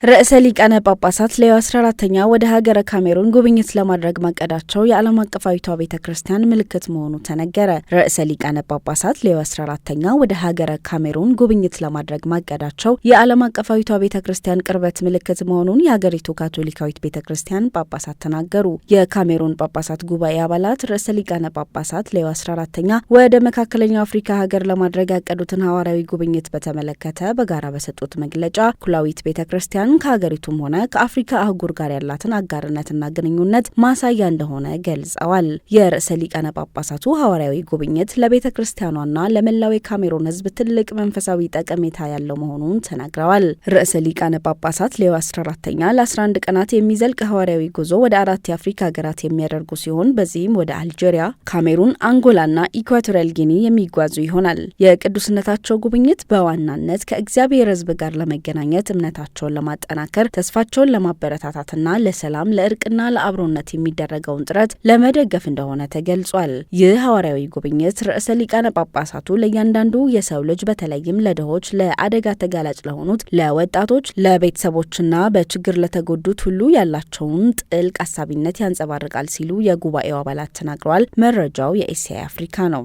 ርዕሰ ሊቃነ ጳጳሳት ሌዮ 14ኛ ወደ ሀገረ ካሜሩን ጉብኝት ለማድረግ ማቀዳቸው የዓለም አቀፋዊቷ ቤተ ክርስቲያን ምልክት መሆኑ ተነገረ። ርዕሰ ሊቃነ ጳጳሳት ሌዮ 14ኛ ወደ ሀገረ ካሜሩን ጉብኝት ለማድረግ ማቀዳቸው የዓለም አቀፋዊቷ ቤተ ክርስቲያን ቅርበት ምልክት መሆኑን የሀገሪቱ ካቶሊካዊት ቤተ ክርስቲያን ጳጳሳት ተናገሩ። የካሜሩን ጳጳሳት ጉባኤ አባላት ርዕሰ ሊቃነ ጳጳሳት ሌዮ 14ኛ ወደ መካከለኛው አፍሪካ ሀገር ለማድረግ ያቀዱትን ሐዋርያዊ ጉብኝት በተመለከተ በጋራ በሰጡት መግለጫ ኩላዊት ቤተ ክርስቲያን ከሀገሪቱም ሆነ ከአፍሪካ አህጉር ጋር ያላትን አጋርነትና ግንኙነት ማሳያ እንደሆነ ገልጸዋል። የርዕሰ ሊቃነ ጳጳሳቱ ሐዋርያዊ ጉብኝት ለቤተ ክርስቲያኗና ለመላው የካሜሩን ሕዝብ ትልቅ መንፈሳዊ ጠቀሜታ ያለው መሆኑን ተናግረዋል። ርዕሰ ሊቃነ ጳጳሳት ሌዮ 14ኛ ለ11 ቀናት የሚዘልቅ ሐዋርያዊ ጉዞ ወደ 4 የአፍሪካ ሀገራት የሚያደርጉ ሲሆን በዚህም ወደ አልጄሪያ፣ ካሜሩን፣ አንጎላና ኢኳቶሪያል ጊኒ የሚጓዙ ይሆናል። የቅዱስነታቸው ጉብኝት በዋናነት ከእግዚአብሔር ሕዝብ ጋር ለመገናኘት እምነታቸውን ለማጠናከር ተስፋቸውን ለማበረታታትና ለሰላም ለእርቅና ለአብሮነት የሚደረገውን ጥረት ለመደገፍ እንደሆነ ተገልጿል። ይህ ሐዋርያዊ ጉብኝት ርዕሰ ሊቃነ ጳጳሳቱ ለእያንዳንዱ የሰው ልጅ በተለይም ለድሆች፣ ለአደጋ ተጋላጭ ለሆኑት፣ ለወጣቶች፣ ለቤተሰቦችና በችግር ለተጎዱት ሁሉ ያላቸውን ጥልቅ አሳቢነት ያንጸባርቃል ሲሉ የጉባኤው አባላት ተናግረዋል። መረጃው የኤስአይ አፍሪካ ነው።